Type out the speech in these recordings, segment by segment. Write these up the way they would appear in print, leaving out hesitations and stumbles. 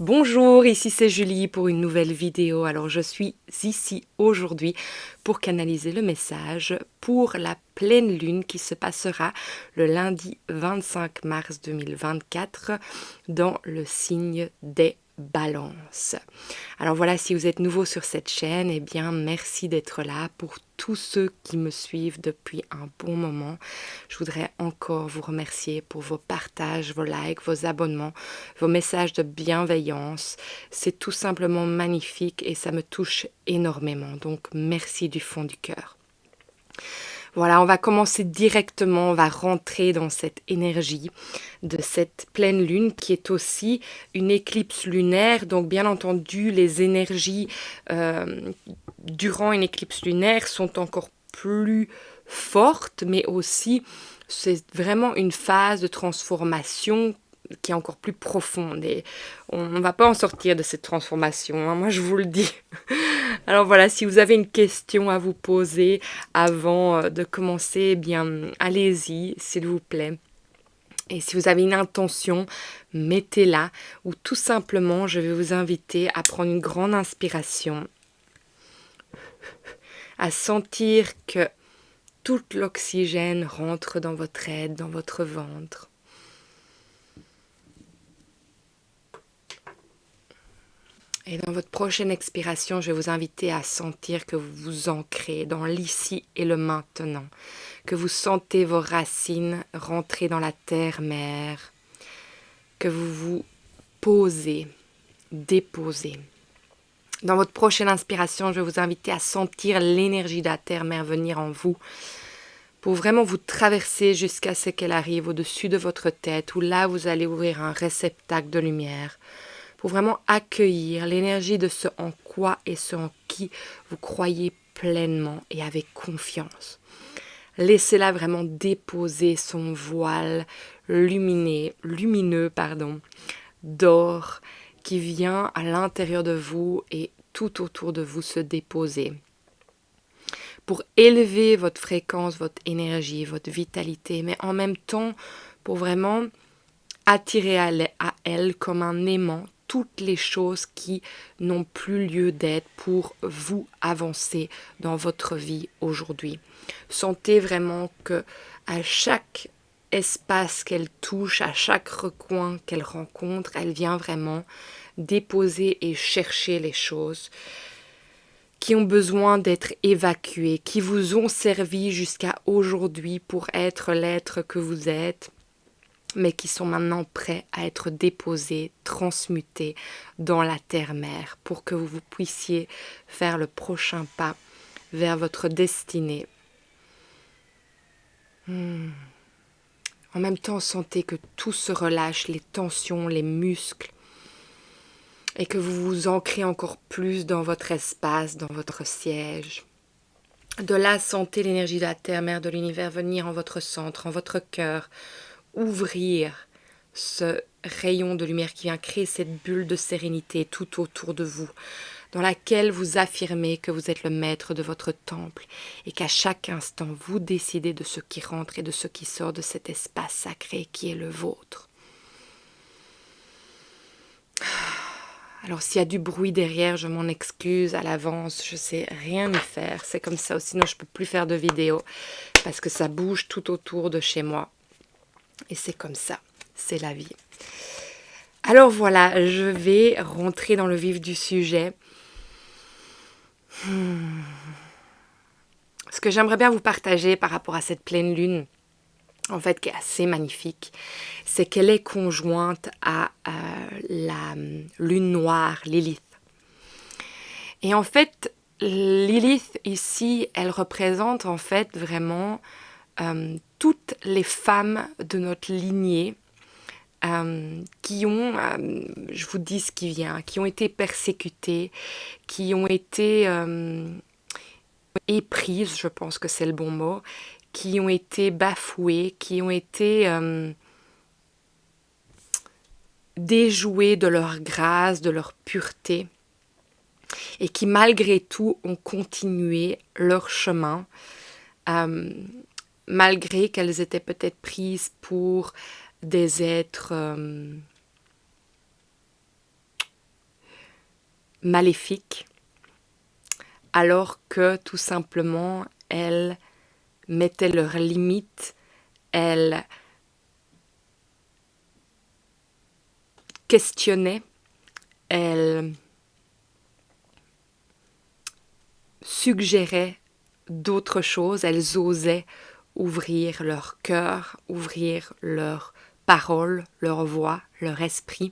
Bonjour, ici c'est Julie pour une nouvelle vidéo. Alors je suis ici aujourd'hui pour canaliser le message pour la pleine lune qui se passera le lundi 25 mars 2024 dans le signe des Balances. Alors voilà, si vous êtes nouveau sur cette chaîne, eh bien merci d'être là. Pour tous ceux qui me suivent depuis un bon moment, je voudrais encore vous remercier pour vos partages, vos likes, vos abonnements, vos messages de bienveillance. C'est tout simplement magnifique et ça me touche énormément. Donc merci du fond du cœur. Voilà, on va commencer directement, on va rentrer dans cette énergie de cette pleine lune qui est aussi une éclipse lunaire. Donc bien entendu, les énergies durant une éclipse lunaire sont encore plus fortes, mais aussi c'est vraiment une phase de transformation qui est encore plus profonde et on ne va pas en sortir de cette transformation, hein, moi je vous le dis. Alors voilà, si vous avez une question à vous poser avant de commencer, eh bien allez-y s'il vous plaît. Et si vous avez une intention, mettez-la ou tout simplement je vais vous inviter à prendre une grande inspiration, à sentir que tout l'oxygène rentre dans votre aide, dans votre ventre. Et dans votre prochaine expiration, je vais vous inviter à sentir que vous vous ancrez dans l'ici et le maintenant, que vous sentez vos racines rentrer dans la terre-mère, que vous vous posez, déposez. Dans votre prochaine inspiration, je vais vous inviter à sentir l'énergie de la terre-mère venir en vous, pour vraiment vous traverser jusqu'à ce qu'elle arrive au-dessus de votre tête, où là vous allez ouvrir un réceptacle de lumière, pour vraiment accueillir l'énergie de ce en quoi et ce en qui vous croyez pleinement et avec confiance. Laissez-la vraiment déposer son voile lumineux, d'or qui vient à l'intérieur de vous et tout autour de vous se déposer. Pour élever votre fréquence, votre énergie, votre vitalité, mais en même temps pour vraiment attirer à elle comme un aimant toutes les choses qui n'ont plus lieu d'être pour vous avancer dans votre vie aujourd'hui. Sentez vraiment que à chaque espace qu'elle touche, à chaque recoin qu'elle rencontre, elle vient vraiment déposer et chercher les choses qui ont besoin d'être évacuées, qui vous ont servi jusqu'à aujourd'hui pour être l'être que vous êtes, mais qui sont maintenant prêts à être déposés, transmutés dans la terre-mère pour que vous puissiez faire le prochain pas vers votre destinée. En même temps, sentez que tout se relâche, les tensions, les muscles, et que vous vous ancrez encore plus dans votre espace, dans votre siège. De là, sentez l'énergie de la terre-mère, de l'univers venir en votre centre, en votre cœur, ouvrir ce rayon de lumière qui vient créer cette bulle de sérénité tout autour de vous, dans laquelle vous affirmez que vous êtes le maître de votre temple et qu'à chaque instant, vous décidez de ce qui rentre et de ce qui sort de cet espace sacré qui est le vôtre. Alors s'il y a du bruit derrière, je m'en excuse à l'avance, je sais rien y faire, c'est comme ça, sinon je ne peux plus faire de vidéo parce que ça bouge tout autour de chez moi. Et c'est comme ça, c'est la vie. Alors voilà, je vais rentrer dans le vif du sujet. Ce que j'aimerais bien vous partager par rapport à cette pleine lune, en fait, qui est assez magnifique, c'est qu'elle est conjointe à la lune noire, Lilith. Et en fait, Lilith, ici, elle représente en fait vraiment toutes les femmes de notre lignée qui ont, je vous dis ce qui vient, qui ont été persécutées, qui ont été éprises, je pense que c'est le bon mot, qui ont été bafouées, qui ont été déjouées de leur grâce, de leur pureté, et qui malgré tout ont continué leur chemin, malgré qu'elles étaient peut-être prises pour des êtres maléfiques, alors que tout simplement, elles mettaient leurs limites, elles questionnaient, elles suggéraient d'autres choses, elles osaient ouvrir leur cœur, ouvrir leur parole, leur voix, leur esprit,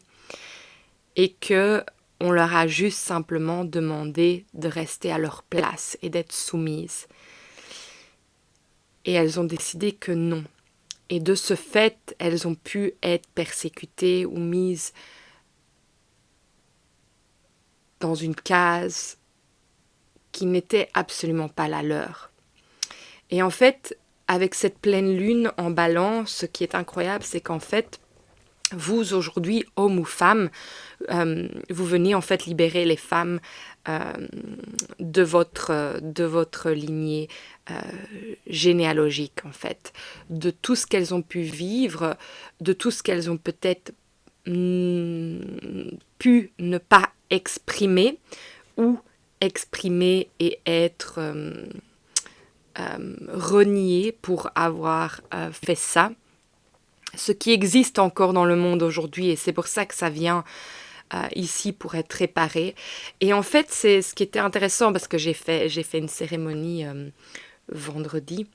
et que on leur a juste simplement demandé de rester à leur place et d'être soumises. Et elles ont décidé que non. Et de ce fait, elles ont pu être persécutées ou mises dans une case qui n'était absolument pas la leur. Et en fait, avec cette pleine lune en balance, ce qui est incroyable, c'est qu'en fait, vous aujourd'hui, hommes ou femmes, vous venez en fait libérer les femmes de votre lignée généalogique en fait, de tout ce qu'elles ont pu vivre, de tout ce qu'elles ont peut-être pu ne pas exprimer ou exprimer et être reniées pour avoir fait ça. Ce qui existe encore dans le monde aujourd'hui, et c'est pour ça que ça vient ici pour être réparé. Et en fait, c'est ce qui était intéressant, parce que j'ai fait une cérémonie vendredi,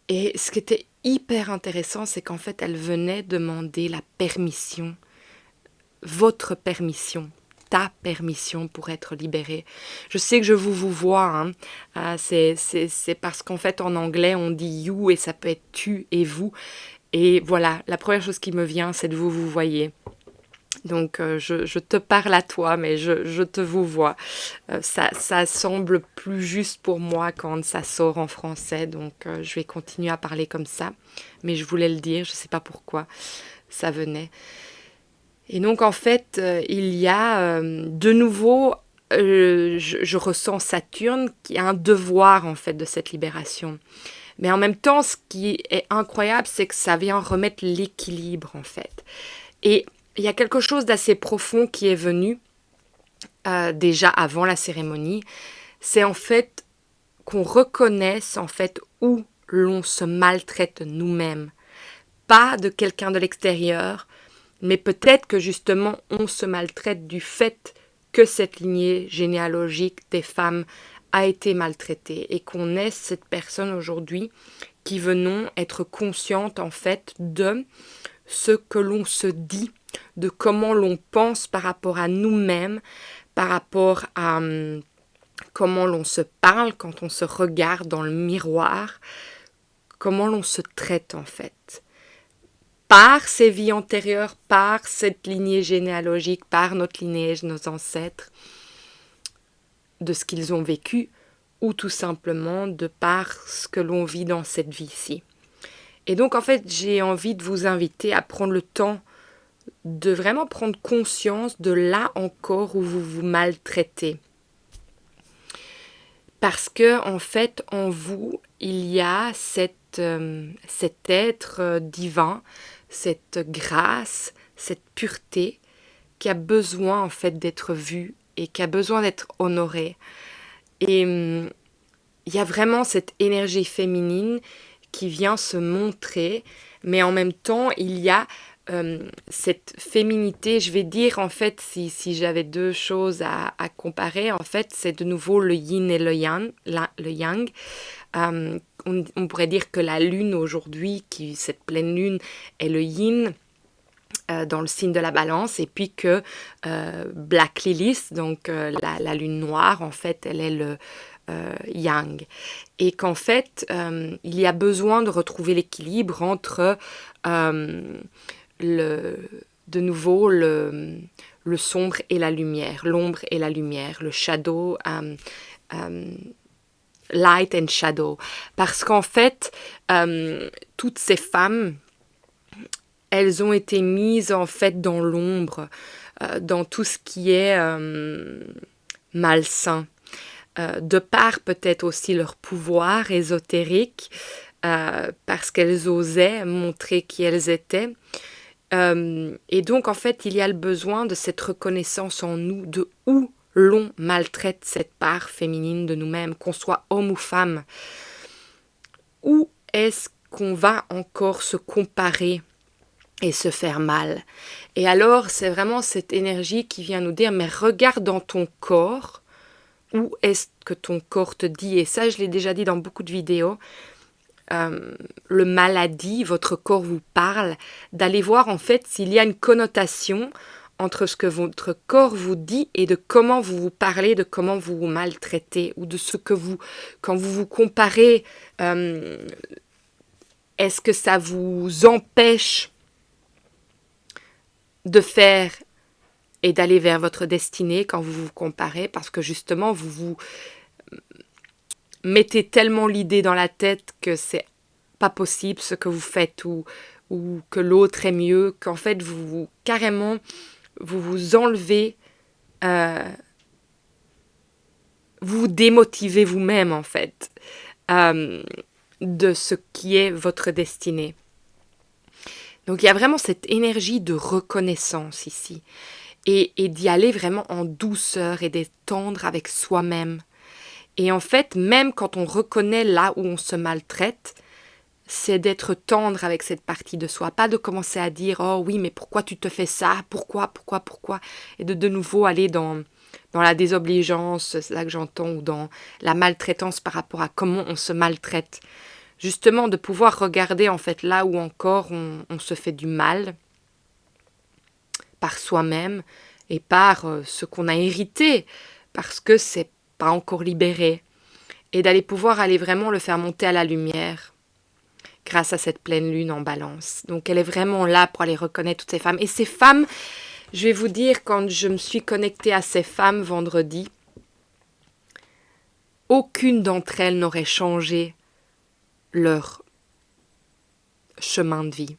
et ce qui était hyper intéressant, c'est qu'en fait, elle venait demander la permission, votre permission, ta permission pour être libérée. Je sais que je vous vois, hein. C'est parce qu'en fait, en anglais, on dit you, et ça peut être tu et vous. Et voilà, la première chose qui me vient, c'est de vous voyez. Donc, je te parle à toi, mais je te vous vois. Ça semble plus juste pour moi quand ça sort en français, donc je vais continuer à parler comme ça. Mais je voulais le dire, je ne sais pas pourquoi ça venait. Et donc, en fait, il y a de nouveau, je ressens Saturne qui a un devoir, en fait, de cette libération. Mais en même temps, ce qui est incroyable, c'est que ça vient remettre l'équilibre, en fait. Et il y a quelque chose d'assez profond qui est venu déjà avant la cérémonie. C'est en fait qu'on reconnaisse en fait où l'on se maltraite nous-mêmes. Pas de quelqu'un de l'extérieur, mais peut-être que justement on se maltraite du fait que cette lignée généalogique des femmes a été maltraitée et qu'on est cette personne aujourd'hui qui venons être consciente en fait de ce que l'on se dit, de comment l'on pense par rapport à nous-mêmes, par rapport à comment l'on se parle quand on se regarde dans le miroir, comment l'on se traite en fait. Par ces vies antérieures, par cette lignée généalogique, par notre lignée, nos ancêtres, de ce qu'ils ont vécu, ou tout simplement de par ce que l'on vit dans cette vie-ci. Et donc en fait, j'ai envie de vous inviter à prendre le temps de vraiment prendre conscience de là encore où vous vous maltraitez. Parce que en fait, en vous, il y a cet être divin, cette grâce, cette pureté qui a besoin en fait d'être vue et qui a besoin d'être honorée. Et il y a vraiment cette énergie féminine qui vient se montrer, mais en même temps, il y a cette féminité, je vais dire en fait, si j'avais deux choses à comparer, en fait, c'est de nouveau le yin et le yang. On pourrait dire que la lune aujourd'hui, cette pleine lune, est le yin, dans le signe de la balance, et puis que Black Lilith, donc la lune noire, en fait, elle est le yang. Et qu'en fait, il y a besoin de retrouver l'équilibre entre de nouveau le sombre et la lumière, l'ombre et la lumière, le shadow, light and shadow. Parce qu'en fait, toutes ces femmes, elles ont été mises en fait dans l'ombre, dans tout ce qui est malsain, de par peut-être aussi leur pouvoir ésotérique, parce qu'elles osaient montrer qui elles étaient. Et donc en fait, il y a le besoin de cette reconnaissance en nous, de où l'on maltraite cette part féminine de nous-mêmes, qu'on soit homme ou femme? Où est-ce qu'on va encore se comparer et se faire mal? Et alors, c'est vraiment cette énergie qui vient nous dire, mais regarde dans ton corps, où est-ce que ton corps te dit? Et ça, je l'ai déjà dit dans beaucoup de vidéos, le maladie, votre corps vous parle, d'aller voir en fait s'il y a une connotation entre ce que votre corps vous dit et de comment vous vous parlez, de comment vous vous maltraitez, ou de ce que vous, quand vous vous comparez, est-ce que ça vous empêche de faire et d'aller vers votre destinée quand vous vous comparez, parce que justement vous vous mettez tellement l'idée dans la tête que c'est pas possible ce que vous faites, ou que l'autre est mieux, qu'en fait carrément vous vous enlevez, vous vous démotivez vous-même en fait, de ce qui est votre destinée. Donc il y a vraiment cette énergie de reconnaissance ici, et d'y aller vraiment en douceur et d'être tendre avec soi-même. Et en fait, même quand on reconnaît là où on se maltraite, c'est d'être tendre avec cette partie de soi, pas de commencer à dire « Oh oui, mais pourquoi tu te fais ça? Pourquoi? » Et de nouveau aller dans la désobligeance, c'est là que j'entends, ou dans la maltraitance par rapport à comment on se maltraite. Justement, de pouvoir regarder en fait là où encore on se fait du mal par soi-même et par ce qu'on a hérité, parce que c'est pas encore libéré. Et d'aller pouvoir aller vraiment le faire monter à la lumière grâce à cette pleine lune en balance. Donc elle est vraiment là pour aller reconnaître toutes ces femmes. Et ces femmes, je vais vous dire, quand je me suis connectée à ces femmes vendredi, aucune d'entre elles n'aurait changé leur chemin de vie.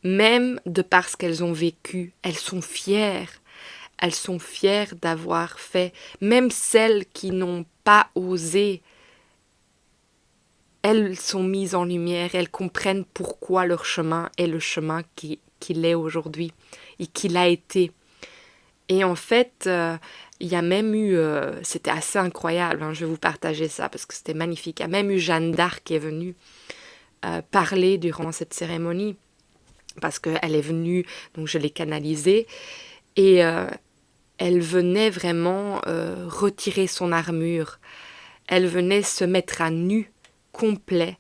Même de par ce qu'elles ont vécu, elles sont fières. Elles sont fières d'avoir fait, même celles qui n'ont pas osé, elles sont mises en lumière, elles comprennent pourquoi leur chemin est le chemin qu'il est aujourd'hui et qu'il a été. Et en fait, il y a même eu, c'était assez incroyable, hein, je vais vous partager ça parce que c'était magnifique, il y a même eu Jeanne d'Arc qui est venue parler durant cette cérémonie, parce qu'elle est venue, donc je l'ai canalisée, et elle venait vraiment retirer son armure, elle venait se mettre à nu, complet,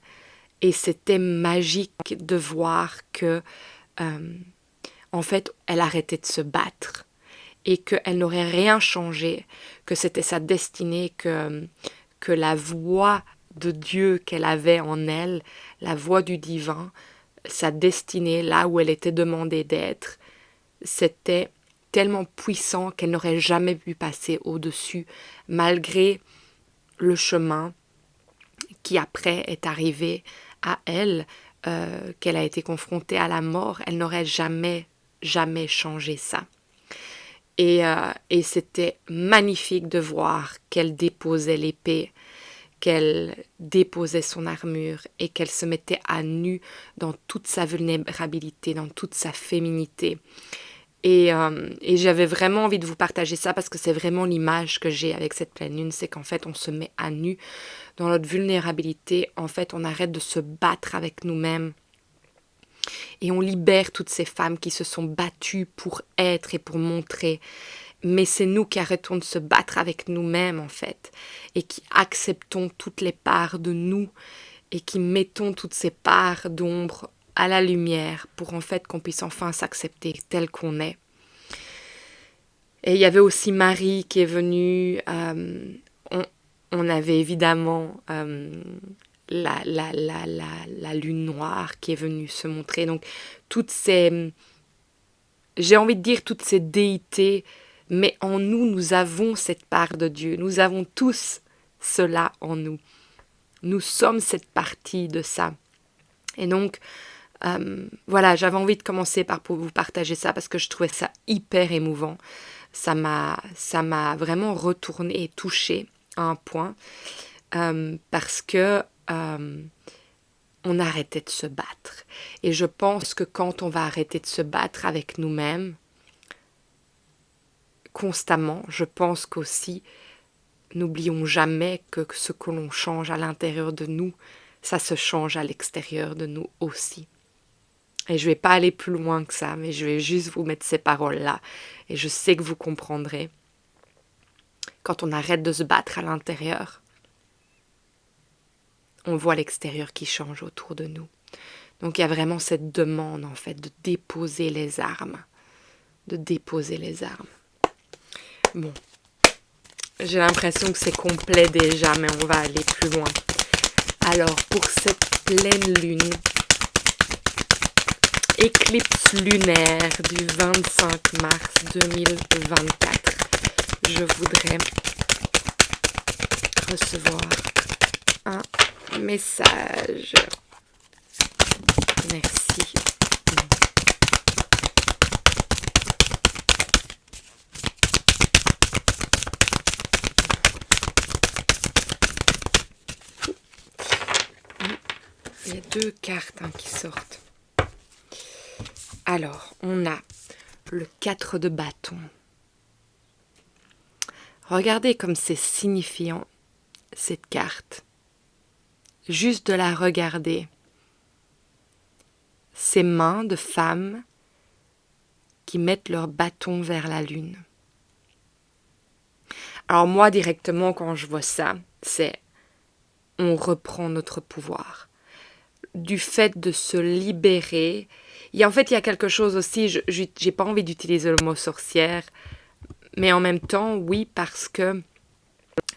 et c'était magique de voir que, en fait, elle arrêtait de se battre, et qu'elle n'aurait rien changé, que c'était sa destinée, que la voix de Dieu qu'elle avait en elle, la voix du divin, sa destinée, là où elle était demandée d'être, c'était tellement puissant qu'elle n'aurait jamais pu passer au-dessus, malgré le chemin qui après est arrivé à elle, qu'elle a été confrontée à la mort. Elle n'aurait jamais changé ça. Et c'était magnifique de voir qu'elle déposait l'épée, qu'elle déposait son armure et qu'elle se mettait à nu dans toute sa vulnérabilité, dans toute sa féminité. Et j'avais vraiment envie de vous partager ça parce que c'est vraiment l'image que j'ai avec cette pleine lune, c'est qu'en fait on se met à nu dans notre vulnérabilité, en fait on arrête de se battre avec nous-mêmes et on libère toutes ces femmes qui se sont battues pour être et pour montrer. Mais c'est nous qui arrêtons de se battre avec nous-mêmes en fait, et qui acceptons toutes les parts de nous, et qui mettons toutes ces parts d'ombre à la lumière pour en fait qu'on puisse enfin s'accepter tel qu'on est. Et il y avait aussi Marie qui est venue, on avait évidemment la lune noire qui est venue se montrer, donc toutes ces, j'ai envie de dire toutes ces déités. Mais en nous, nous avons cette part de Dieu. Nous avons tous cela en nous. Nous sommes cette partie de ça. Et donc, voilà, j'avais envie de commencer par vous partager ça parce que je trouvais ça hyper émouvant. Ça m'a vraiment retourné et touché à un point parce que on arrêtait de se battre. Et je pense que quand on va arrêter de se battre avec nous-mêmes, constamment, je pense qu'aussi, n'oublions jamais que ce que l'on change à l'intérieur de nous, ça se change à l'extérieur de nous aussi. Et je ne vais pas aller plus loin que ça, mais je vais juste vous mettre ces paroles-là. Et je sais que vous comprendrez. Quand on arrête de se battre à l'intérieur, on voit l'extérieur qui change autour de nous. Donc il y a vraiment cette demande en fait de déposer les armes. De déposer les armes. Bon, j'ai l'impression que c'est complet déjà, mais on va aller plus loin. Alors pour cette pleine lune, éclipse lunaire du 25 mars 2024, je voudrais recevoir un message. Merci. Il y a 2 cartes qui sortent. Alors, on a le 4 de bâton. Regardez comme c'est signifiant cette carte. Juste de la regarder. Ces mains de femmes qui mettent leur bâton vers la lune. Alors moi, directement, quand je vois ça, c'est on reprend notre pouvoir. Du fait de se libérer. En fait, il y a quelque chose aussi, j'ai pas envie d'utiliser le mot sorcière, mais en même temps, oui, parce que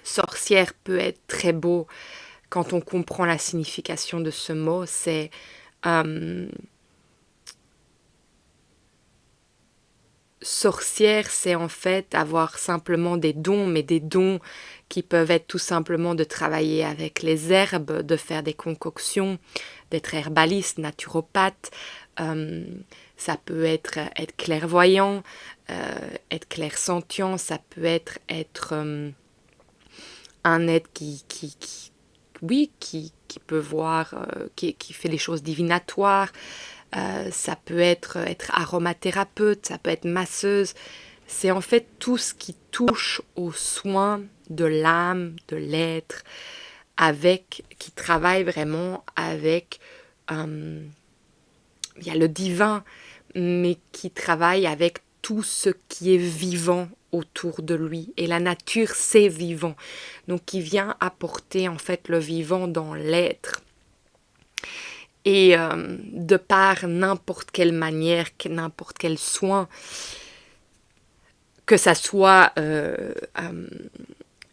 sorcière peut être très beau quand on comprend la signification de ce mot. C'est sorcière, c'est en fait avoir simplement des dons, mais des dons qui peuvent être tout simplement de travailler avec les herbes, de faire des concoctions, d'être herbaliste, naturopathe. Ça peut être clairvoyant, être clairsentient, ça peut être un être qui peut voir, qui fait des choses divinatoires. Ça peut être aromathérapeute, ça peut être masseuse. C'est en fait tout ce qui touche aux soins de l'âme, de l'être, qui travaille vraiment avec, il y a le divin, mais qui travaille avec tout ce qui est vivant autour de lui. Et la nature, c'est vivant. Donc, qui vient apporter en fait le vivant dans l'être. Et de par n'importe quelle manière, n'importe quel soin, que ça soit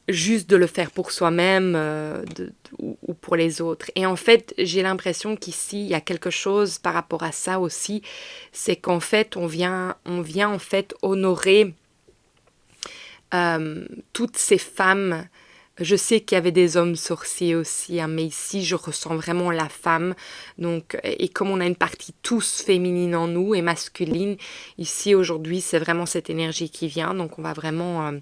juste de le faire pour soi-même ou pour les autres. Et en fait, j'ai l'impression qu'ici, il y a quelque chose par rapport à ça aussi, c'est qu'en fait, on vient en fait honorer toutes ces femmes. Je sais qu'il y avait des hommes sorciers aussi, mais ici, je ressens vraiment la femme. Donc, et comme on a une partie tous féminine en nous et masculine, ici, aujourd'hui, c'est vraiment cette énergie qui vient. Donc, on va vraiment...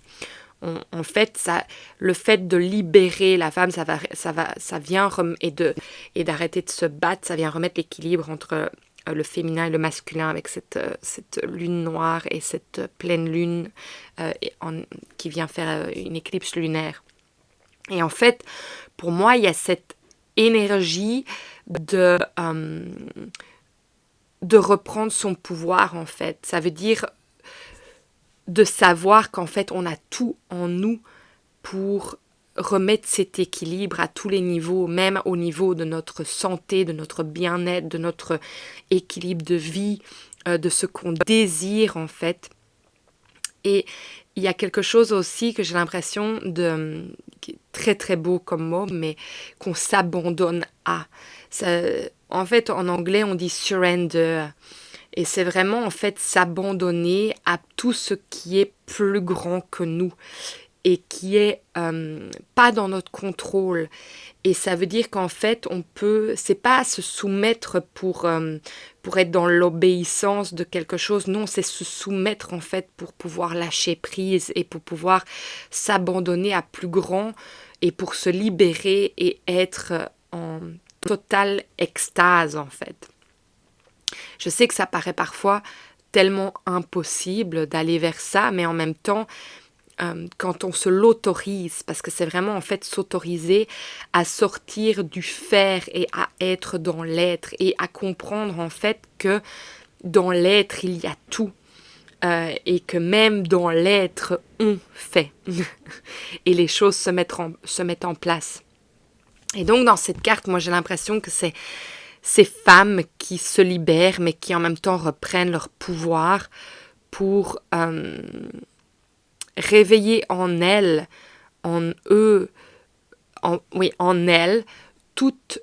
en fait, le fait de libérer la femme, ça vient et d'arrêter de se battre, ça vient remettre l'équilibre entre le féminin et le masculin avec cette lune noire et cette pleine lune qui vient faire une éclipse lunaire. Et en fait, pour moi, il y a cette énergie de reprendre son pouvoir, en fait. Ça veut dire de savoir qu'en fait, on a tout en nous pour remettre cet équilibre à tous les niveaux, même au niveau de notre santé, de notre bien-être, de notre équilibre de vie, de ce qu'on désire, en fait. Et il y a quelque chose aussi que j'ai l'impression qui est très très beau comme mot, mais qu'on s'abandonne à. En fait, en anglais, on dit surrender. Et c'est vraiment en fait s'abandonner à tout ce qui est plus grand que nous et qui est pas dans notre contrôle. Et ça veut dire qu'en fait, c'est pas se soumettre pour être dans l'obéissance de quelque chose. Non, c'est se soumettre en fait pour pouvoir lâcher prise et pour pouvoir s'abandonner à plus grand et pour se libérer et être en totale extase en fait. Je sais que ça paraît parfois tellement impossible d'aller vers ça, mais en même temps, quand on se l'autorise, parce que c'est vraiment en fait s'autoriser à sortir du faire et à être dans l'être et à comprendre en fait que dans l'être il y a tout et que même dans l'être on fait et les choses se mettent en place. Et donc dans cette carte, moi j'ai l'impression que c'est ces femmes qui se libèrent mais qui en même temps reprennent leur pouvoir pour réveiller en elles, en eux, en elles, toute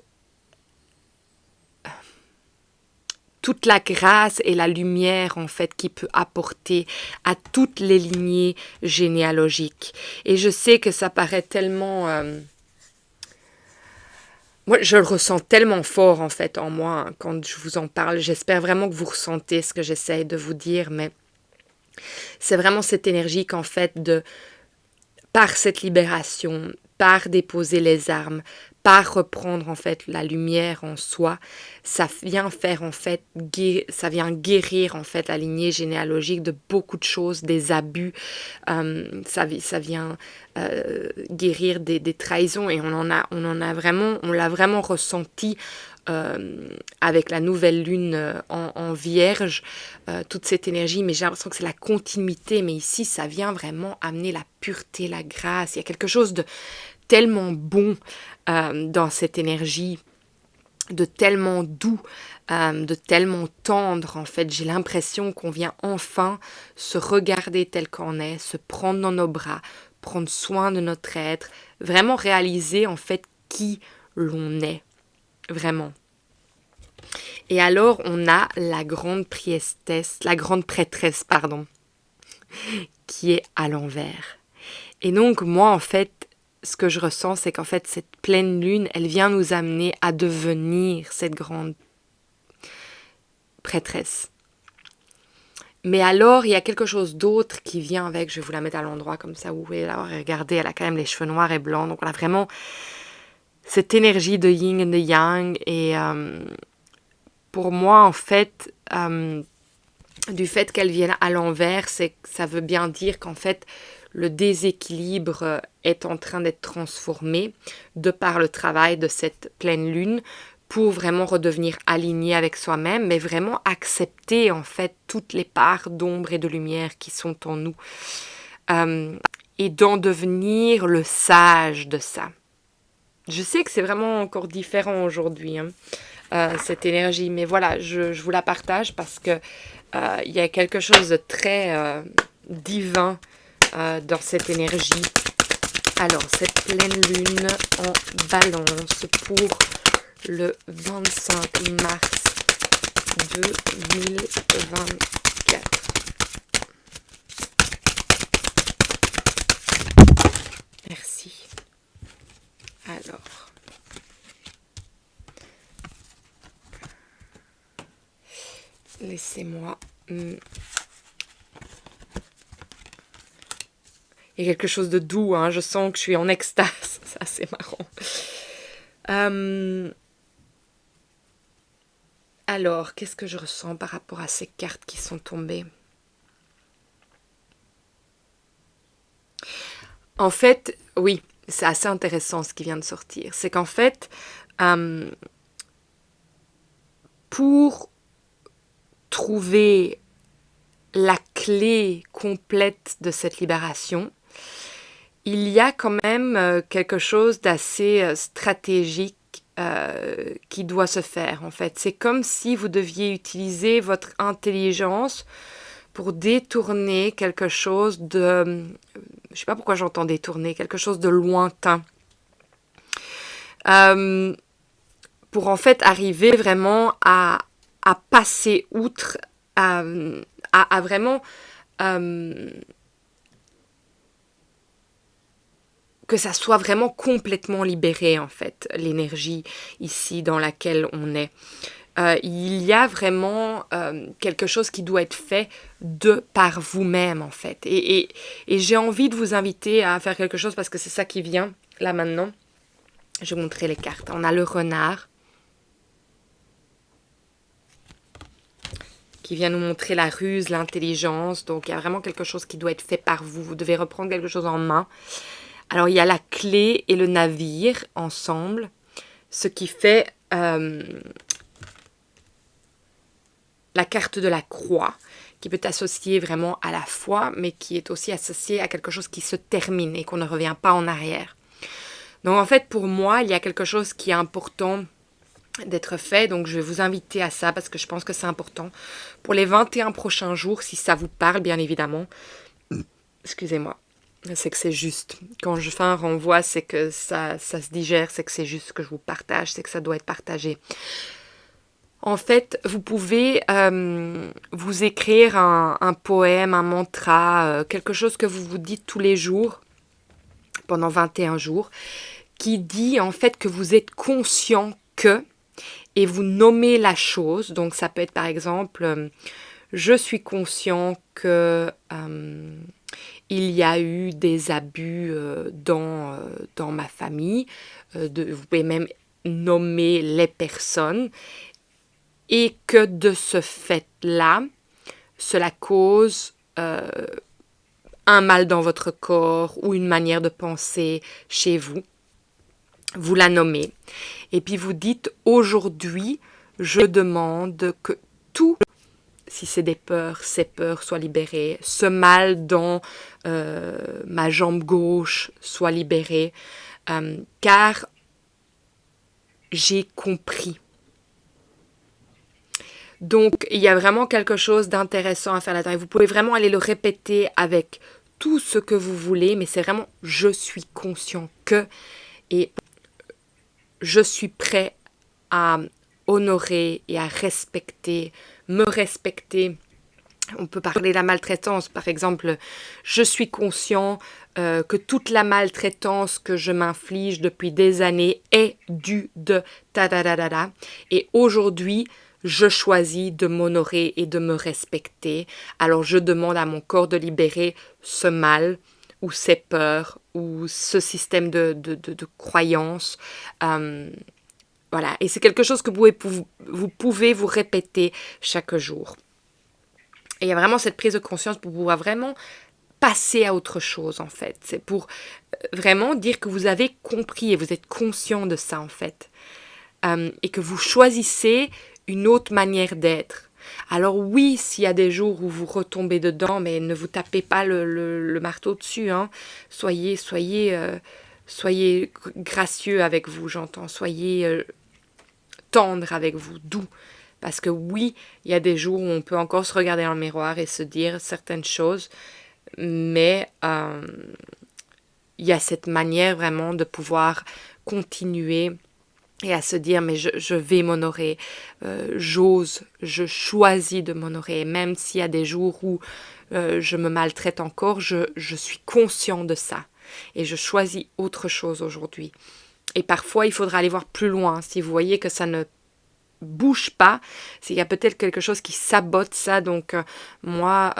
la grâce et la lumière en fait qui peut apporter à toutes les lignées généalogiques. Et je sais que ça paraît tellement... moi, je le ressens tellement fort en fait en moi quand je vous en parle. J'espère vraiment que vous ressentez ce que j'essaye de vous dire, mais c'est vraiment cette énergie qu'en fait par cette libération, par déposer les armes, par reprendre en fait la lumière en soi, ça vient faire en fait, ça vient guérir en fait la lignée généalogique de beaucoup de choses, des abus, ça vient guérir des trahisons et on l'a vraiment ressenti avec la nouvelle lune en Vierge, toute cette énergie, mais j'ai l'impression que c'est la continuité, mais ici ça vient vraiment amener la pureté, la grâce, il y a quelque chose de tellement bon dans cette énergie, de tellement doux, de tellement tendre en fait. J'ai l'impression qu'on vient enfin se regarder tel qu'on est, se prendre dans nos bras, prendre soin de notre être, vraiment réaliser en fait qui l'on est, vraiment. Et alors on a la grande prêtresse, qui est à l'envers. Et donc moi en fait, ce que je ressens, c'est qu'en fait, cette pleine lune, elle vient nous amener à devenir cette grande prêtresse. Mais alors, il y a quelque chose d'autre qui vient avec, je vais vous la mettre à l'endroit comme ça, vous pouvez la regarder, elle a quand même les cheveux noirs et blancs, donc on a vraiment cette énergie de yin et de yang, et pour moi, en fait, du fait qu'elle vienne à l'envers, ça veut bien dire qu'en fait, le déséquilibre est en train d'être transformé de par le travail de cette pleine lune pour vraiment redevenir aligné avec soi-même, mais vraiment accepter en fait toutes les parts d'ombre et de lumière qui sont en nous et d'en devenir le sage de ça. Je sais que c'est vraiment encore différent aujourd'hui, cette énergie, mais voilà, je vous la partage parce que il y a quelque chose de très divin dans cette énergie. Alors, cette pleine lune en balance pour le 25 mars 2024. Merci. Alors, laissez-moi... Il y a quelque chose de doux, hein. Je sens que je suis en extase. C'est assez marrant. Alors, qu'est-ce que je ressens par rapport à ces cartes qui sont tombées? En fait, oui, c'est assez intéressant ce qui vient de sortir. C'est qu'en fait, pour trouver la clé complète de cette libération, il y a quand même quelque chose d'assez stratégique qui doit se faire, en fait. C'est comme si vous deviez utiliser votre intelligence pour détourner quelque chose de... Je sais pas pourquoi j'entends détourner, quelque chose de lointain. Pour en fait arriver vraiment à passer outre, à vraiment... que ça soit vraiment complètement libéré, en fait, l'énergie ici dans laquelle on est. Il y a vraiment quelque chose qui doit être fait par vous-même, en fait. Et j'ai envie de vous inviter à faire quelque chose parce que c'est ça qui vient, là, maintenant. Je vais vous montrer les cartes. On a le renard qui vient nous montrer la ruse, l'intelligence. Donc, il y a vraiment quelque chose qui doit être fait par vous. Vous devez reprendre quelque chose en main. Alors, il y a la clé et le navire ensemble, ce qui fait la carte de la croix, qui peut être associée vraiment à la foi, mais qui est aussi associée à quelque chose qui se termine et qu'on ne revient pas en arrière. Donc, en fait, pour moi, il y a quelque chose qui est important d'être fait, donc je vais vous inviter à ça parce que je pense que c'est important pour les 21 prochains jours, si ça vous parle bien évidemment. Excusez-moi, c'est que c'est juste. Quand je fais un renvoi, c'est que ça se digère, c'est que c'est juste que je vous partage, c'est que ça doit être partagé. En fait, vous pouvez vous écrire un poème, un mantra, quelque chose que vous vous dites tous les jours pendant 21 jours, qui dit en fait que vous êtes conscient que, et vous nommez la chose. Donc ça peut être par exemple, je suis conscient que il y a eu des abus dans ma famille. Vous pouvez même nommer les personnes. Et que de ce fait-là, cela cause un mal dans votre corps ou une manière de penser chez vous. Vous la nommez. Et puis vous dites, aujourd'hui, je demande que tout, si c'est des peurs, ces peurs soient libérées. Ce mal dans ma jambe gauche soit libéré. Car j'ai compris. Donc, il y a vraiment quelque chose d'intéressant à faire là-dedans. Et vous pouvez vraiment aller le répéter avec tout ce que vous voulez, mais c'est vraiment « je suis conscient que » et je suis prêt à honorer et à respecter, me respecter. On peut parler de la maltraitance, par exemple. Je suis conscient que toute la maltraitance que je m'inflige depuis des années est due de ta-da-da-da-da. Et aujourd'hui, je choisis de m'honorer et de me respecter. Alors je demande à mon corps de libérer ce mal ou ces peurs ou ce système de croyances. Voilà. Et c'est quelque chose que vous pouvez vous répéter chaque jour. Et il y a vraiment cette prise de conscience pour pouvoir vraiment passer à autre chose, en fait. C'est pour vraiment dire que vous avez compris et vous êtes conscient de ça, en fait. Et que vous choisissez une autre manière d'être. Alors oui, s'il y a des jours où vous retombez dedans, mais ne vous tapez pas le marteau dessus. Hein. Soyez gracieux avec vous, j'entends. Soyez tendre avec vous, doux. Parce que oui, il y a des jours où on peut encore se regarder dans le miroir et se dire certaines choses, mais il y a cette manière vraiment de pouvoir continuer et à se dire mais je vais m'honorer, j'ose, je choisis de m'honorer, même s'il y a des jours où je me maltraite encore, je suis conscient de ça et je choisis autre chose aujourd'hui. Et parfois il faudra aller voir plus loin, si vous voyez que ça ne bouge pas, s'il y a peut-être quelque chose qui sabote ça, donc moi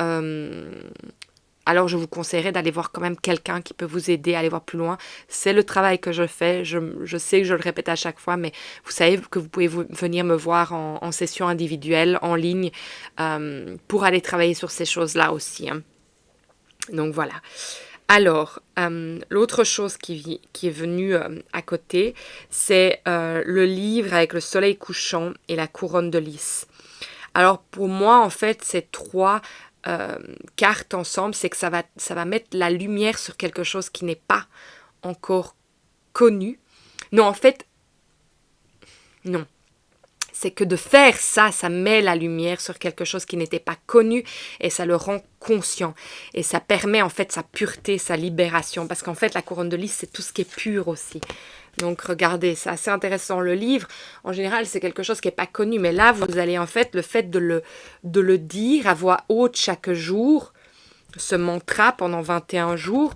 alors je vous conseillerais d'aller voir quand même quelqu'un qui peut vous aider à aller voir plus loin. C'est le travail que je fais, je sais que je le répète à chaque fois, mais vous savez que vous pouvez venir me voir en session individuelle, en ligne, pour aller travailler sur ces choses-là aussi. Hein. Donc voilà. Alors, l'autre chose qui est venue à côté, c'est le livre avec le soleil couchant et la couronne de lys. Alors pour moi, en fait, ces trois cartes ensemble, c'est que ça va mettre la lumière sur quelque chose qui n'est pas encore connu. Non, en fait, non. C'est que de faire ça, ça met la lumière sur quelque chose qui n'était pas connu et ça le rend conscient. Et ça permet en fait sa pureté, sa libération. Parce qu'en fait, la couronne de lys, c'est tout ce qui est pur aussi. Donc regardez, c'est assez intéressant. Le livre, en général, c'est quelque chose qui n'est pas connu. Mais là, vous allez en fait, le fait de le dire à voix haute chaque jour, ce mantra pendant 21 jours,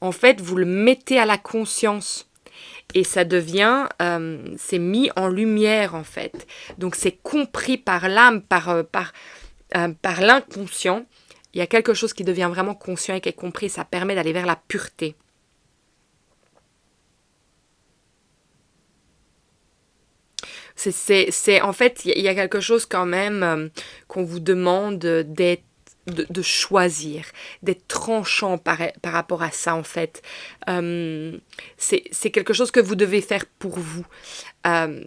en fait, vous le mettez à la conscience. Et ça devient, c'est mis en lumière en fait. Donc c'est compris par l'âme, par l'inconscient. Il y a quelque chose qui devient vraiment conscient et qui est compris. Ça permet d'aller vers la pureté. Vous En fait, il y a quelque chose quand même qu'on vous demande de choisir, d'être tranchant par rapport à ça, en fait. C'est quelque chose que vous devez faire pour vous. Euh,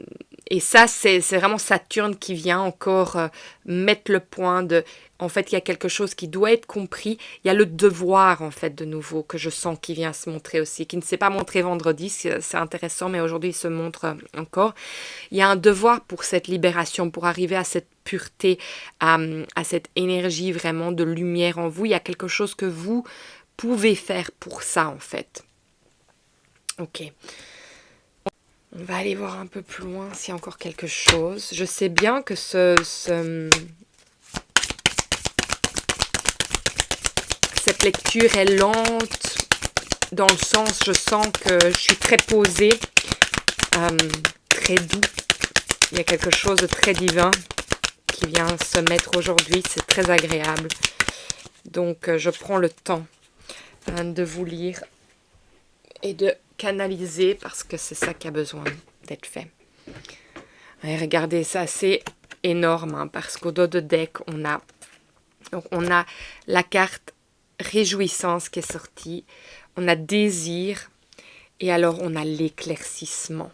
et ça, c'est vraiment Saturne qui vient encore mettre le point de... En fait, il y a quelque chose qui doit être compris. Il y a le devoir, en fait, de nouveau, que je sens qui vient se montrer aussi, qui ne s'est pas montré vendredi, c'est intéressant, mais aujourd'hui, il se montre encore. Il y a un devoir pour cette libération, pour arriver à cette pureté, à cette énergie vraiment de lumière en vous. Il y a quelque chose que vous pouvez faire pour ça, en fait. Ok. On va aller voir un peu plus loin s'il y a encore quelque chose. Je sais bien que cette lecture est lente, dans le sens, je sens que je suis très posée, très doux. Il y a quelque chose de très divin qui vient se mettre aujourd'hui, c'est très agréable. Donc je prends le temps de vous lire et de canaliser parce que c'est ça qui a besoin d'être fait. Et regardez, ça c'est énorme parce qu'au dos de deck, on a la carte réjouissance qui est sortie, on a désir et alors on a l'éclaircissement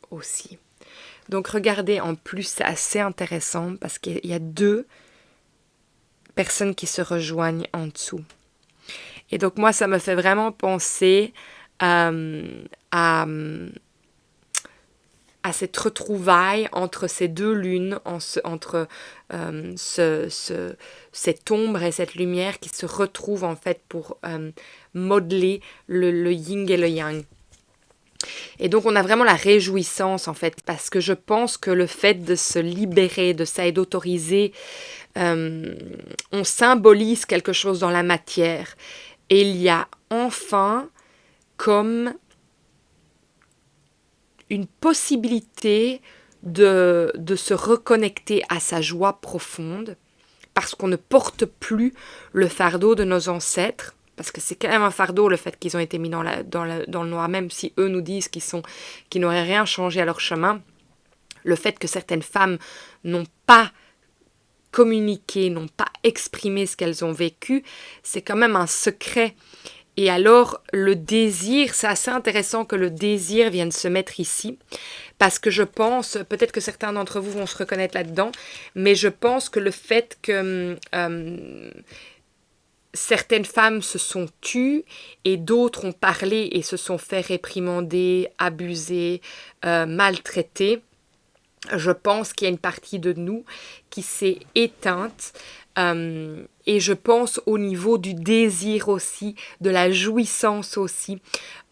aussi. Donc regardez, en plus c'est assez intéressant parce qu'il y a deux personnes qui se rejoignent en dessous. Et donc moi ça me fait vraiment penser à cette retrouvaille entre ces deux lunes, entre cette ombre et cette lumière qui se retrouvent en fait pour modeler le yin et le yang. Et donc on a vraiment la réjouissance en fait, parce que je pense que le fait de se libérer de ça et d'autoriser, on symbolise quelque chose dans la matière. Et il y a enfin comme une possibilité de se reconnecter à sa joie profonde, parce qu'on ne porte plus le fardeau de nos ancêtres, parce que c'est quand même un fardeau le fait qu'ils ont été mis dans le noir, même si eux nous disent qu'ils n'auraient rien changé à leur chemin. Le fait que certaines femmes n'ont pas communiqué, n'ont pas exprimé ce qu'elles ont vécu, c'est quand même un secret. Et alors, le désir, c'est assez intéressant que le désir vienne se mettre ici, parce que je pense, peut-être que certains d'entre vous vont se reconnaître là-dedans, mais je pense que le fait que certaines femmes se sont tues et d'autres ont parlé et se sont fait réprimander, abuser, maltraiter, je pense qu'il y a une partie de nous qui s'est éteinte. Et je pense au niveau du désir aussi, de la jouissance aussi.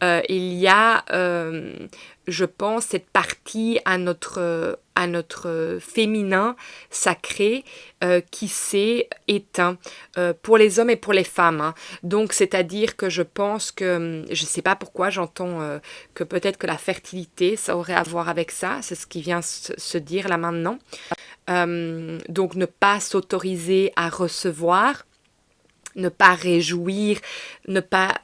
Il y a, je pense, cette partie à notre féminin sacré qui s'est éteint pour les hommes et pour les femmes. Hein. Donc, c'est-à-dire que je pense que, je ne sais pas pourquoi, j'entends que peut-être que la fertilité, ça aurait à voir avec ça. C'est ce qui vient se dire là maintenant. Donc ne pas s'autoriser à recevoir, ne pas réjouir, ne pas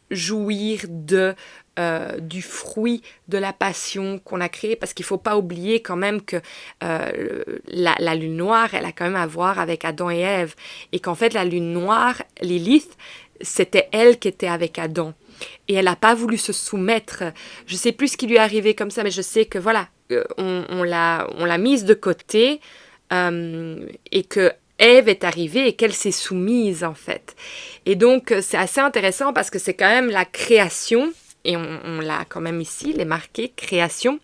jouir du fruit de la passion qu'on a créé, parce qu'il ne faut pas oublier quand même que la lune noire, elle a quand même à voir avec Adam et Ève, et qu'en fait la lune noire, Lilith, c'était elle qui était avec Adam. Et elle n'a pas voulu se soumettre. Je ne sais plus ce qui lui est arrivé comme ça, mais je sais que voilà, on l'a mise de côté et que Ève est arrivée et qu'elle s'est soumise en fait. Et donc c'est assez intéressant parce que c'est quand même la création, et on l'a quand même ici, les marqués, création.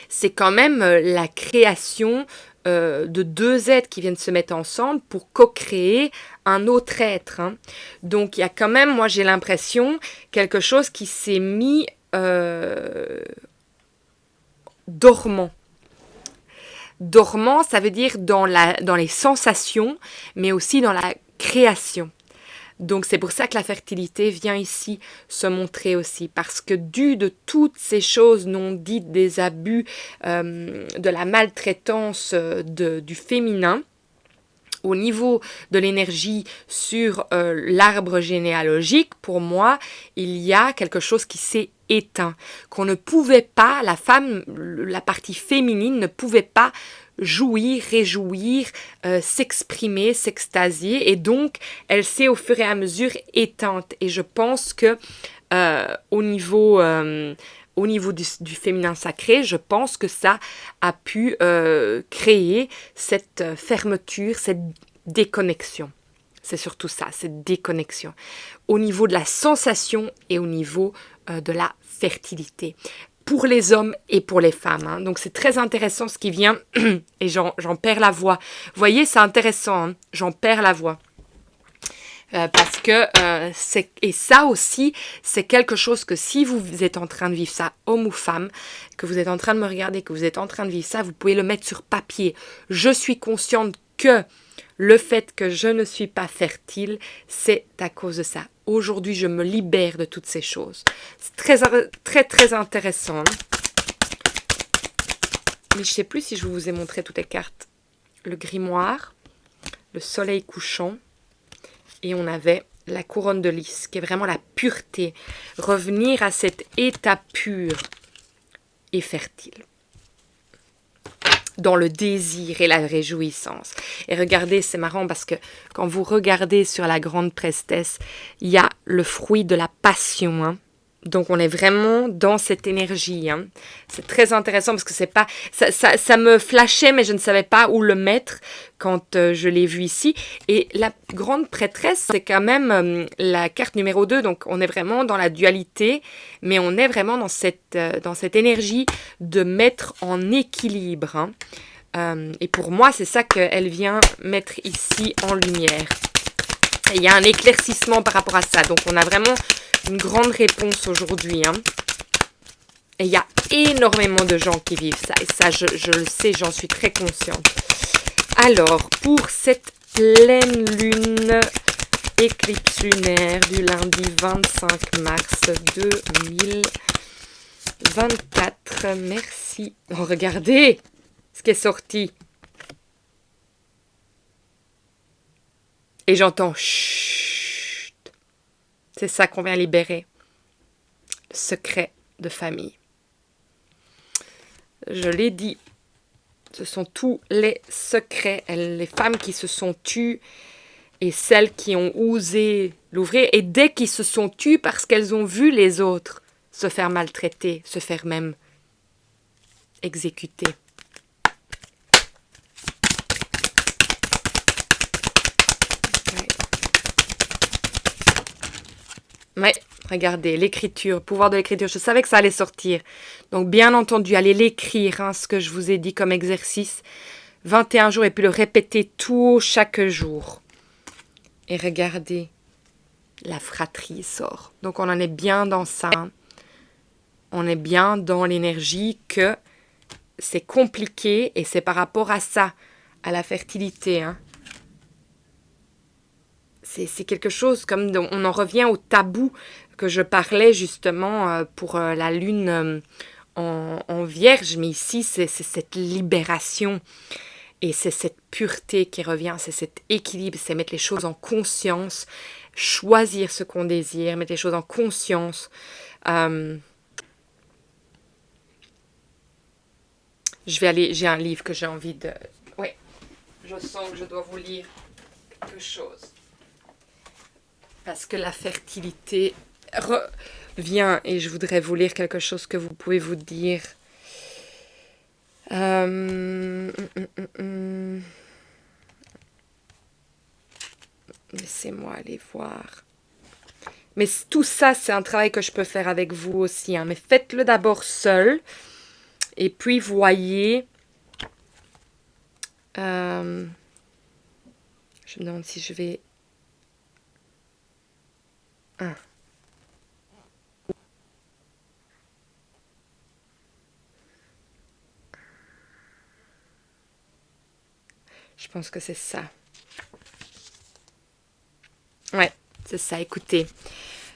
C'est quand même la création de deux êtres qui viennent se mettre ensemble pour co-créer un autre être. Hein. Donc il y a quand même, moi j'ai l'impression, quelque chose qui s'est mis dormant. Dormant, ça veut dire dans les sensations, mais aussi dans la création. Donc c'est pour ça que la fertilité vient ici se montrer aussi, parce que dû de toutes ces choses non dites, des abus, de la maltraitance du féminin, au niveau de l'énergie sur l'arbre généalogique, pour moi, il y a quelque chose qui s'est éteint, qu'on ne pouvait pas, la femme, la partie féminine ne pouvait pas jouir, réjouir, s'exprimer, s'extasier, et donc elle s'est au fur et à mesure éteinte. Et je pense que au niveau du féminin sacré, je pense que ça a pu créer cette fermeture, cette déconnexion. C'est surtout ça, cette déconnexion. Au niveau de la sensation et au niveau de la fertilité. Pour les hommes et pour les femmes. Hein. Donc c'est très intéressant ce qui vient et j'en perds la voix. Vous voyez, c'est intéressant, hein. J'en perds la voix. Parce que et ça aussi, c'est quelque chose que si vous êtes en train de vivre ça, homme ou femme, que vous êtes en train de me regarder, que vous êtes en train de vivre ça, vous pouvez le mettre sur papier. Je suis consciente que le fait que je ne suis pas fertile, c'est à cause de ça. Aujourd'hui, je me libère de toutes ces choses. C'est très intéressant. Mais je ne sais plus si je vous ai montré toutes les cartes. Le grimoire, le soleil couchant, et on avait la couronne de lys, qui est vraiment la pureté. Revenir à cet état pur et fertile. Dans le désir et la réjouissance. Et regardez, c'est marrant parce que quand vous regardez sur la grande prestesse, il y a le fruit de la passion. Hein. Donc on est vraiment dans cette énergie. Hein. C'est très intéressant parce que c'est pas ça me flashait, mais je ne savais pas où le mettre quand je l'ai vu ici. Et la grande prêtresse, c'est quand même la carte numéro 2. Donc on est vraiment dans la dualité, mais on est vraiment dans cette énergie de mettre en équilibre. Hein. Et pour moi, c'est ça qu'elle vient mettre ici en lumière. Et il y a un éclaircissement par rapport à ça. Donc on a vraiment une grande réponse aujourd'hui. Hein. Et il y a énormément de gens qui vivent ça. Et ça, je le sais, j'en suis très consciente. Alors, pour cette pleine lune, éclipse lunaire du lundi 25 mars 2024. Merci. Oh, regardez ce qui est sorti. Et j'entends chut. C'est ça qu'on vient libérer. Le secret de famille. Je l'ai dit. Ce sont tous les secrets. Les femmes qui se sont tues et celles qui ont osé l'ouvrir. Et dès qu'ils se sont tues parce qu'elles ont vu les autres se faire maltraiter, se faire même exécuter. Ouais, regardez, l'écriture, pouvoir de l'écriture. Je savais que ça allait sortir. Donc, bien entendu, allez l'écrire, hein, ce que je vous ai dit comme exercice. 21 jours et puis le répéter tout chaque jour. Et regardez, la fratrie sort. Donc, on en est bien dans ça. Hein. On est bien dans l'énergie que c'est compliqué et c'est par rapport à ça, à la fertilité, hein. C'est quelque chose comme on en revient au tabou que je parlais justement pour la lune en vierge, mais ici c'est cette libération et c'est cette pureté qui revient, c'est cet équilibre, c'est mettre les choses en conscience, choisir ce qu'on désire, mettre les choses en conscience. J'ai un livre que j'ai envie de... Oui, je sens que je dois vous lire quelque chose. Parce que la fertilité revient et je voudrais vous lire quelque chose que vous pouvez vous dire. Laissez-moi aller voir. Mais tout ça, c'est un travail que je peux faire avec vous aussi. Hein. Mais faites-le d'abord seul. Et puis, voyez... je me demande si je vais... Ah. Je pense que c'est ça. Ouais, c'est ça, écoutez.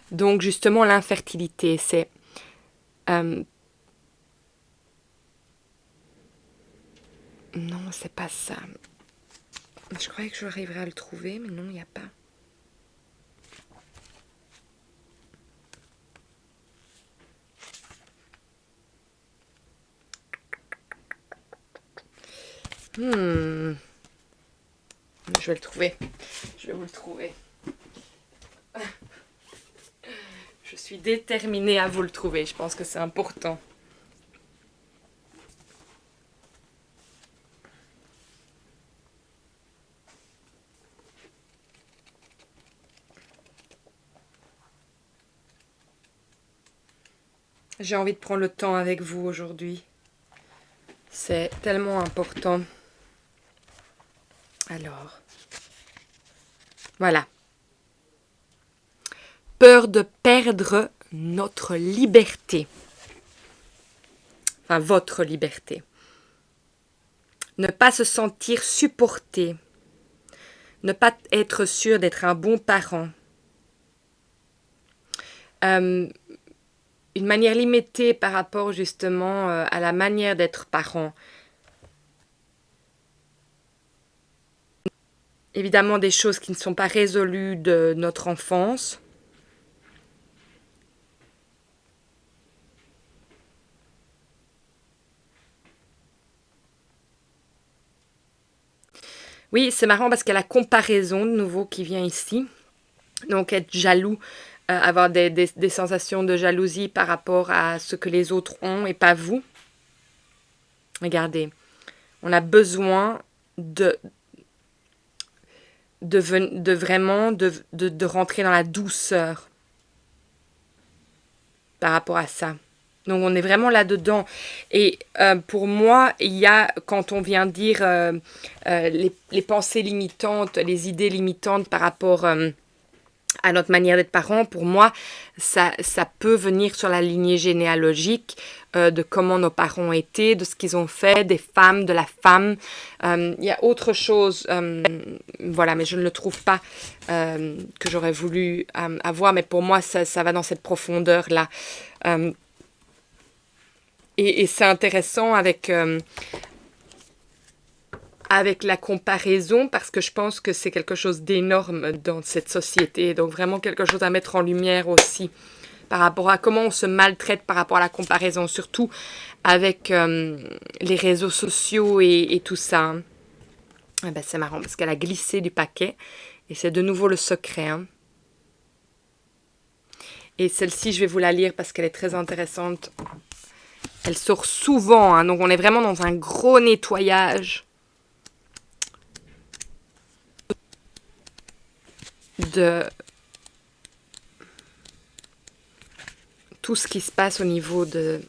Donc, justement, l'infertilité, c'est... non, c'est pas ça. Je croyais que j'arriverais à le trouver, mais non, il n'y a pas. Je vais le trouver. Je vais vous le trouver. Je suis déterminée à vous le trouver. Je pense que c'est important. J'ai envie de prendre le temps avec vous aujourd'hui. C'est tellement important. Alors, voilà. Peur de perdre notre liberté. Enfin, votre liberté. Ne pas se sentir supporté. Ne pas être sûr d'être un bon parent. Une manière limitée par rapport justement à la manière d'être parent. Évidemment des choses qui ne sont pas résolues de notre enfance. Oui, c'est marrant parce qu'il y a la comparaison de nouveau qui vient ici. Donc être jaloux, avoir des sensations de jalousie par rapport à ce que les autres ont et pas vous. Regardez, on a besoin de vraiment de rentrer dans la douceur par rapport à ça. Donc on est vraiment là-dedans. Et pour moi, il y a, quand on vient dire les pensées limitantes, les idées limitantes par rapport à notre manière d'être parent, pour moi, ça peut venir sur la lignée généalogique de comment nos parents étaient, de ce qu'ils ont fait, des femmes, de la femme. Il y a autre chose, voilà, mais je ne le trouve pas que j'aurais voulu avoir, mais pour moi, ça va dans cette profondeur-là. Et c'est intéressant avec la comparaison parce que je pense que c'est quelque chose d'énorme dans cette société. Donc vraiment quelque chose à mettre en lumière aussi par rapport à comment on se maltraite par rapport à la comparaison, surtout avec les réseaux sociaux et tout ça. Eh ben, c'est marrant parce qu'elle a glissé du paquet et c'est de nouveau le secret. Hein. Et celle-ci, je vais vous la lire parce qu'elle est très intéressante. Elle sort souvent, hein, donc on est vraiment dans un gros nettoyage de tout ce qui se passe au niveau des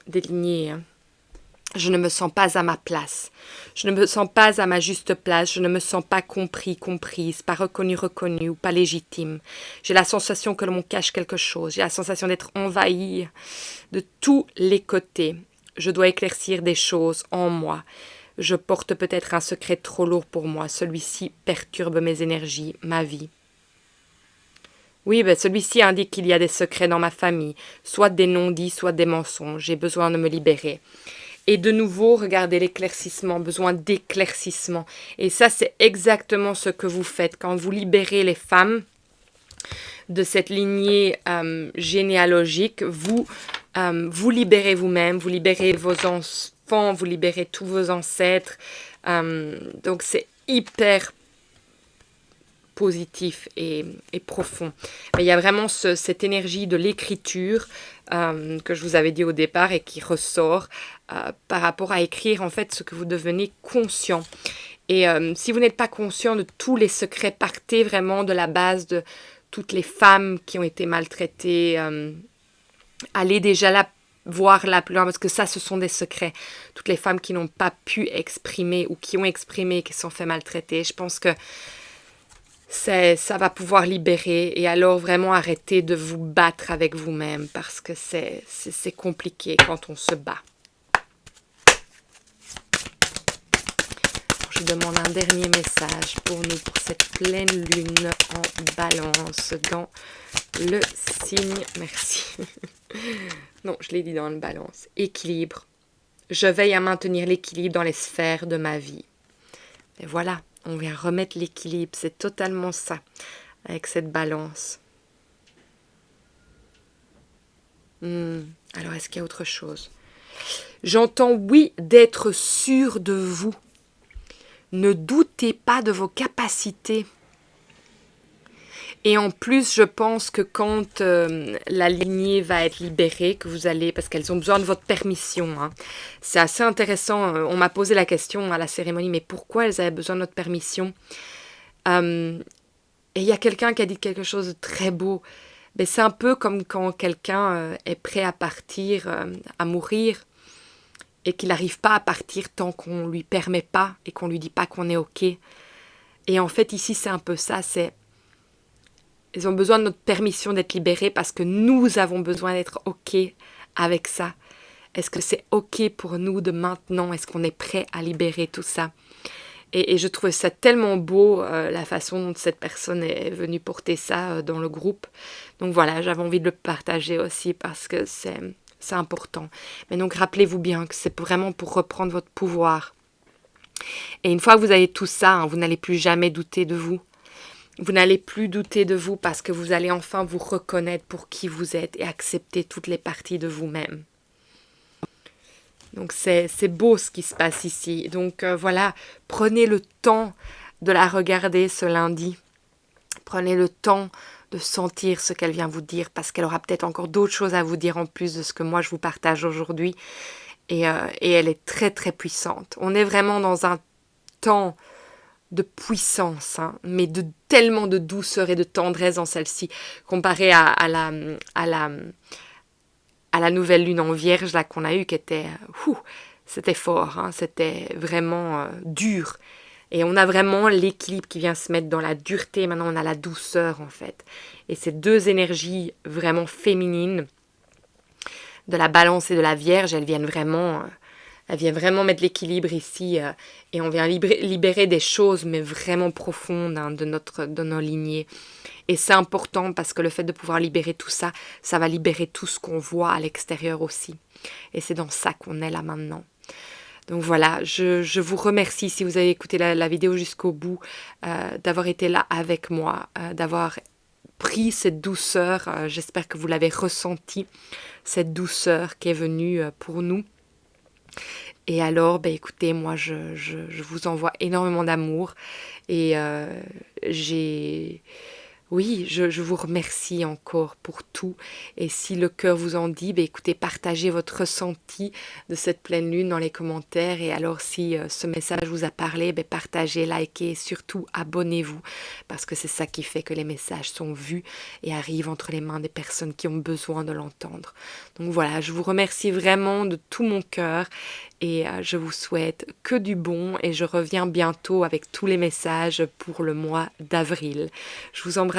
lignées. Hein. Je ne me sens pas à ma place. Je ne me sens pas à ma juste place. Je ne me sens pas compris, comprise, pas reconnu, reconnu ou pas légitime. J'ai la sensation que l'on cache quelque chose. J'ai la sensation d'être envahie de tous les côtés. Je dois éclaircir des choses en moi. Je porte peut-être un secret trop lourd pour moi. Celui-ci perturbe mes énergies, ma vie. Oui, ben celui-ci indique qu'il y a des secrets dans ma famille, soit des non-dits, soit des mensonges. J'ai besoin de me libérer. Et de nouveau, regardez l'éclaircissement, besoin d'éclaircissement. Et ça, c'est exactement ce que vous faites quand vous libérez les femmes de cette lignée généalogique. Vous libérez vous-même, vous libérez vos enfants, vous libérez tous vos ancêtres. Donc, c'est hyper positif et profond. Mais il y a vraiment cette énergie de l'écriture que je vous avais dit au départ et qui ressort par rapport à écrire en fait ce que vous devenez conscient. Et si vous n'êtes pas conscient de tous les secrets, partez vraiment de la base de toutes les femmes qui ont été maltraitées. Allez déjà là voir là plus loin parce que ça, ce sont des secrets. Toutes les femmes qui n'ont pas pu exprimer ou qui ont exprimé, qui se sont fait maltraiter. Je pense que ça va pouvoir libérer et alors vraiment arrêter de vous battre avec vous-même parce que c'est compliqué quand on se bat. Je demande un dernier message pour nous, pour cette pleine lune en balance dans le signe. Merci. Non, je l'ai dit dans le balance. Équilibre. Je veille à maintenir l'équilibre dans les sphères de ma vie. Et voilà. On vient remettre l'équilibre, c'est totalement ça, avec cette balance. Alors, est-ce qu'il y a autre chose ? J'entends oui d'être sûr de vous. Ne doutez pas de vos capacités. Et en plus, je pense que quand la lignée va être libérée, que vous allez, parce qu'elles ont besoin de votre permission, hein. C'est assez intéressant. On m'a posé la question à la cérémonie, mais pourquoi elles avaient besoin de notre permission? Et il y a quelqu'un qui a dit quelque chose de très beau. Mais c'est un peu comme quand quelqu'un est prêt à partir, à mourir, et qu'il n'arrive pas à partir tant qu'on lui permet pas et qu'on lui dit pas qu'on est OK. Et en fait, ici, c'est un peu ça, c'est ils ont besoin de notre permission d'être libérés parce que nous avons besoin d'être OK avec ça. Est-ce que c'est OK pour nous de maintenant? Est-ce qu'on est prêt à libérer tout ça? Et je trouvais ça tellement beau, la façon dont cette personne est venue porter ça dans le groupe. Donc voilà, j'avais envie de le partager aussi parce que c'est important. Mais donc rappelez-vous bien que c'est vraiment pour reprendre votre pouvoir. Et une fois que vous avez tout ça, hein, vous n'allez plus jamais douter de vous. Vous n'allez plus douter de vous parce que vous allez enfin vous reconnaître pour qui vous êtes et accepter toutes les parties de vous-même. Donc c'est beau ce qui se passe ici. Donc voilà, prenez le temps de la regarder ce lundi. Prenez le temps de sentir ce qu'elle vient vous dire parce qu'elle aura peut-être encore d'autres choses à vous dire en plus de ce que moi je vous partage aujourd'hui. Et elle est très très puissante. On est vraiment dans un temps de puissance, hein, mais de tellement de douceur et de tendresse dans celle-ci, comparé à la nouvelle lune en vierge là qu'on a eue, qui était, c'était fort, hein, c'était vraiment dur. Et on a vraiment l'équilibre qui vient se mettre dans la dureté, maintenant on a la douceur en fait. Et ces deux énergies vraiment féminines, de la balance et de la vierge, elles viennent vraiment mettre l'équilibre ici et on vient libérer des choses mais vraiment profondes, hein, de nos lignées. Et c'est important parce que le fait de pouvoir libérer tout ça, ça va libérer tout ce qu'on voit à l'extérieur aussi. Et c'est dans ça qu'on est là maintenant. Donc voilà, je vous remercie si vous avez écouté la vidéo jusqu'au bout, d'avoir été là avec moi, d'avoir pris cette douceur. J'espère que vous l'avez ressenti, cette douceur qui est venue pour nous. Et alors, écoutez, moi, je vous envoie énormément d'amour. Et oui, je vous remercie encore pour tout. Et si le cœur vous en dit, écoutez, partagez votre ressenti de cette pleine lune dans les commentaires. Et alors, si ce message vous a parlé, partagez, likez et surtout abonnez-vous. Parce que c'est ça qui fait que les messages sont vus et arrivent entre les mains des personnes qui ont besoin de l'entendre. Donc voilà, je vous remercie vraiment de tout mon cœur. Et je vous souhaite que du bon. Et je reviens bientôt avec tous les messages pour le mois d'avril. Je vous embrasse